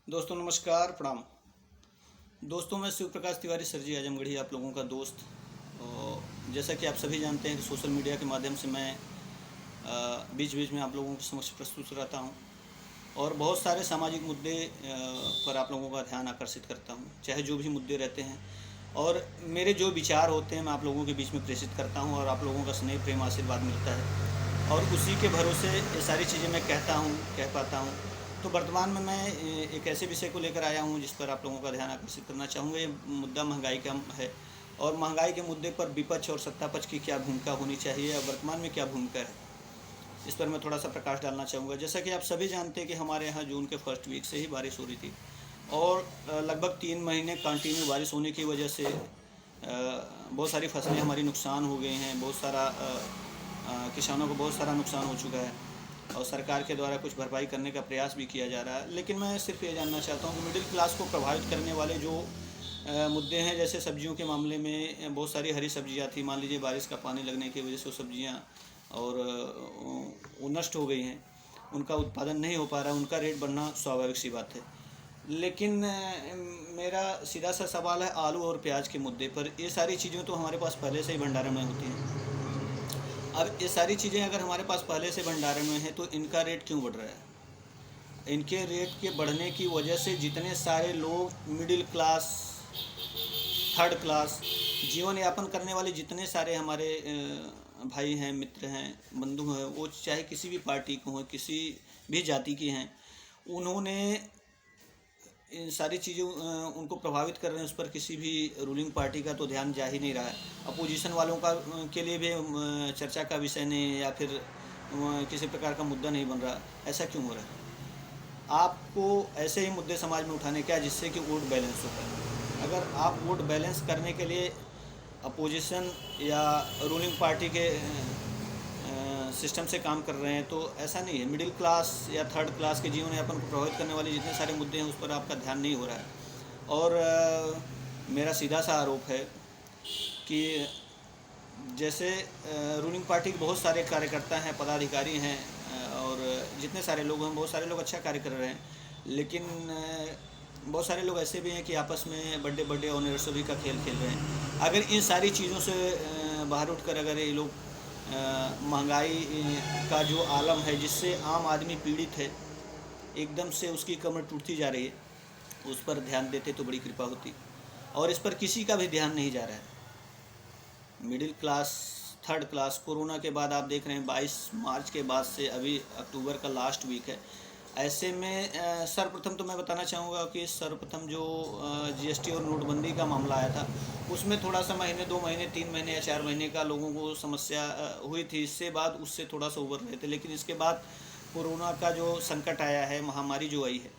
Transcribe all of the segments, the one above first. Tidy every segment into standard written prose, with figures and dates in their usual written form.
दोस्तों नमस्कार, प्रणाम। दोस्तों मैं शिव प्रकाश तिवारी सर जी आजमगढ़ी आप लोगों का दोस्त। और जैसा कि आप सभी जानते हैं कि सोशल मीडिया के माध्यम से मैं बीच बीच में आप लोगों के समक्ष प्रस्तुत रहता हूं और बहुत सारे सामाजिक मुद्दे पर आप लोगों का ध्यान आकर्षित करता हूं, चाहे जो भी मुद्दे रहते हैं। और मेरे जो विचार होते हैं मैं आप लोगों के बीच में प्रेषित करता हूं और आप लोगों का स्नेह प्रेम आशीर्वाद मिलता है और उसी के भरोसे ये सारी चीज़ें मैं कह पाता हूं। तो वर्तमान में मैं एक ऐसे विषय को लेकर आया हूं जिस पर आप लोगों का ध्यान आकर्षित करना चाहूँगा। ये मुद्दा महंगाई का है और महंगाई के मुद्दे पर विपक्ष और सत्ता पक्ष की क्या भूमिका होनी चाहिए या वर्तमान में क्या भूमिका है, इस पर मैं थोड़ा सा प्रकाश डालना चाहूँगा। जैसा कि आप सभी जानते हैं कि हमारे यहाँ जून के फर्स्ट वीक से ही बारिश हो रही थी और लगभग 3 महीने कंटिन्यू बारिश होने की वजह से बहुत सारी फसलें हमारी नुकसान हो गई हैं। बहुत सारा किसानों को बहुत सारा नुकसान हो चुका है और सरकार के द्वारा कुछ भरपाई करने का प्रयास भी किया जा रहा है। लेकिन मैं सिर्फ ये जानना चाहता हूँ कि मिडिल क्लास को प्रभावित करने वाले जो मुद्दे हैं, जैसे सब्जियों के मामले में बहुत सारी हरी सब्जियाँ थी, मान लीजिए बारिश का पानी लगने की वजह से वो सब्जियाँ और वो नष्ट हो गई हैं, उनका उत्पादन नहीं हो पा रहा, उनका रेट बढ़ना स्वाभाविक सी बात है। लेकिन मेरा सीधा सा सवाल है आलू और प्याज के मुद्दे पर। ये सारी चीज़ें तो हमारे पास पहले से ही भंडारण में होती हैं। अब ये सारी चीज़ें अगर हमारे पास पहले से भंडारण में है तो इनका रेट क्यों बढ़ रहा है? इनके रेट के बढ़ने की वजह से जितने सारे लोग मिडिल क्लास, थर्ड क्लास जीवन यापन करने वाले जितने सारे हमारे भाई हैं, मित्र हैं, बंधु हैं, वो चाहे किसी भी पार्टी को हो, किसी भी जाति के हैं, उन्होंने इन सारी चीज़ें उनको प्रभावित कर रहे हैं। उस पर किसी भी रूलिंग पार्टी का तो ध्यान जा ही नहीं रहा है। अपोजिशन वालों का के लिए भी चर्चा का विषय नहीं या फिर किसी प्रकार का मुद्दा नहीं बन रहा। ऐसा क्यों हो रहा है? आपको ऐसे ही मुद्दे समाज में उठाने क्या जिससे कि वोट बैलेंस हो पाए। अगर आप वोट बैलेंस करने के लिए अपोजिशन या रूलिंग पार्टी के सिस्टम से काम कर रहे हैं तो ऐसा नहीं है। मिडिल क्लास या थर्ड क्लास के जीवन यापन को प्रभावित करने वाले जितने सारे मुद्दे हैं उस पर आपका ध्यान नहीं हो रहा है। और मेरा सीधा सा आरोप है कि जैसे रूलिंग पार्टी के बहुत सारे कार्यकर्ता हैं, पदाधिकारी हैं और जितने सारे लोग हैं, बहुत सारे लोग अच्छा कार्य कर रहे हैं, लेकिन बहुत सारे लोग ऐसे भी हैं कि आपस में बर्थडे और एनिवर्सरी का खेल खेल रहे हैं। अगर इन सारी चीज़ों से बाहर उठकर अगर ये लोग महंगाई का जो आलम है जिससे आम आदमी पीड़ित है, एकदम से उसकी कमर टूटती जा रही है, उस पर ध्यान देते तो बड़ी कृपा होती। और इस पर किसी का भी ध्यान नहीं जा रहा है। Middle class, third class, corona के बाद आप देख रहे हैं 22 मार्च के बाद से अभी अक्टूबर का लास्ट वीक है। ऐसे में सर्वप्रथम तो मैं बताना चाहूँगा कि सर्वप्रथम जो जीएसटी और नोटबंदी का मामला आया था उसमें थोड़ा सा महीने, 2 महीने, 3 महीने या 4 महीने का लोगों को समस्या हुई थी। इससे बाद उससे थोड़ा सा उबर रहे थे। लेकिन इसके बाद कोरोना का जो संकट आया है, महामारी जो आई है,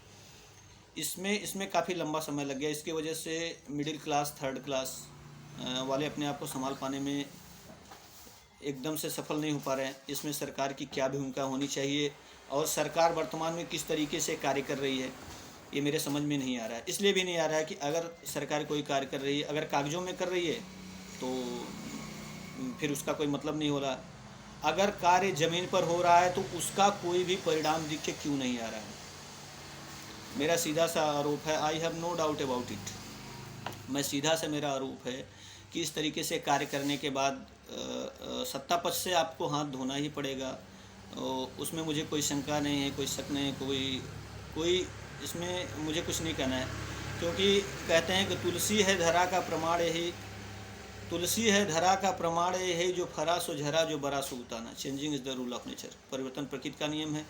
इसमें काफ़ी लंबा समय लग गया। इसकी वजह से मिडिल क्लास, थर्ड क्लास वाले अपने आप को संभाल पाने में एकदम से सफल नहीं हो पा रहे हैं। इसमें सरकार की क्या भूमिका होनी चाहिए और सरकार वर्तमान में किस तरीके से कार्य कर रही है, ये मेरे समझ में नहीं आ रहा है। इसलिए भी नहीं आ रहा है कि अगर सरकार कोई कार्य कर रही है, अगर कागज़ों में कर रही है तो फिर उसका कोई मतलब नहीं हो रहा। अगर कार्य ज़मीन पर हो रहा है तो उसका कोई भी परिणाम दिख के क्यों नहीं आ रहा है? मेरा सीधा सा आरोप है, I have no doubt about it. मैं सीधा से मेरा आरोप है कि इस तरीके से कार्य करने के बाद सत्ता पक्ष से आपको हाथ धोना ही पड़ेगा। उसमें मुझे कोई शंका नहीं है, कोई शक नहीं है, कोई इसमें मुझे कुछ नहीं कहना है। क्योंकि कहते हैं कि तुलसी है धरा का प्रमाण यही, तुलसी है धरा का प्रमाण यही, जो फरा सो झरा, जो बरा सो उताना। Changing is the rule of nature. परिवर्तन प्रकृति का नियम है।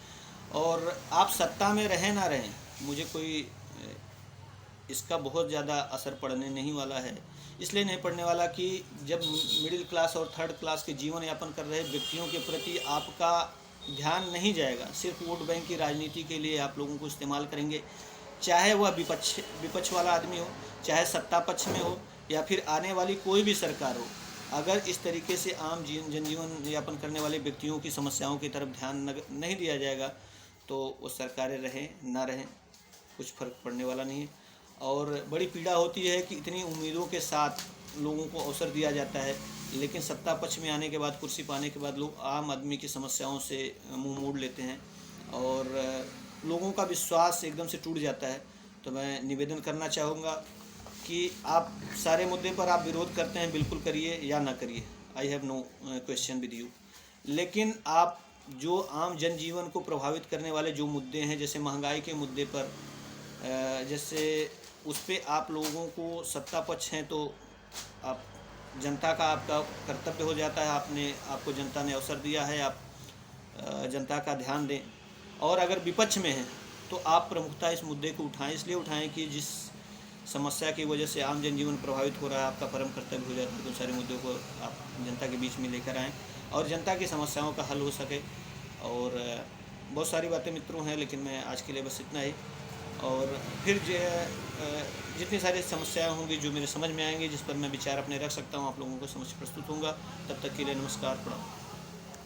और आप सत्ता में रहें ना रहें, मुझे कोई इसका बहुत ज़्यादा असर पड़ने नहीं वाला है। इसलिए नहीं पड़ने वाला कि जब मिडिल क्लास और थर्ड क्लास के जीवन यापन कर रहे व्यक्तियों के प्रति आपका ध्यान नहीं जाएगा। सिर्फ वोट बैंक की राजनीति के लिए आप लोगों को इस्तेमाल करेंगे, चाहे वह विपक्ष वाला आदमी हो, चाहे सत्ता पक्ष में हो या फिर आने वाली कोई भी सरकार हो। अगर इस तरीके से आम जनजीवन यापन करने वाले व्यक्तियों की समस्याओं की तरफ ध्यान नहीं दिया जाएगा तो वो सरकारें रहें ना रहें, कुछ फ़र्क पड़ने वाला नहीं है। और बड़ी पीड़ा होती है कि इतनी उम्मीदों के साथ लोगों को अवसर दिया जाता है, लेकिन सत्ता पक्ष में आने के बाद, कुर्सी पाने के बाद लोग आम आदमी की समस्याओं से मुंह मोड़ लेते हैं और लोगों का विश्वास एकदम से टूट जाता है। तो मैं निवेदन करना चाहूँगा कि आप सारे मुद्दे पर आप विरोध करते हैं, बिल्कुल करिए या ना करिए, I have no question with you. लेकिन आप जो आम जनजीवन को प्रभावित करने वाले जो मुद्दे हैं, जैसे महंगाई के मुद्दे पर, जैसे उस पर आप लोगों को सत्ता पक्ष हैं तो आप जनता का आपका कर्तव्य हो जाता है, आपको जनता ने अवसर दिया है, आप जनता का ध्यान दें। और अगर विपक्ष में हैं तो आप प्रमुखता इस मुद्दे को उठाएं, इसलिए उठाएं कि जिस समस्या की वजह से आम जनजीवन प्रभावित हो रहा है, आपका परम कर्तव्य हो जाता है तो सारे मुद्दों को आप जनता के बीच में लेकर आएँ और जनता की समस्याओं का हल हो सके। और बहुत सारी बातें मित्रों हैं, लेकिन मैं आज के लिए बस इतना ही। और फिर जितनी सारी समस्याएं होंगी जो मेरे समझ में आएंगी, जिस पर मैं विचार अपने रख सकता हूँ, आप लोगों को समझ प्रस्तुत होऊंगा। तब तक के लिए नमस्कार, प्रणाम।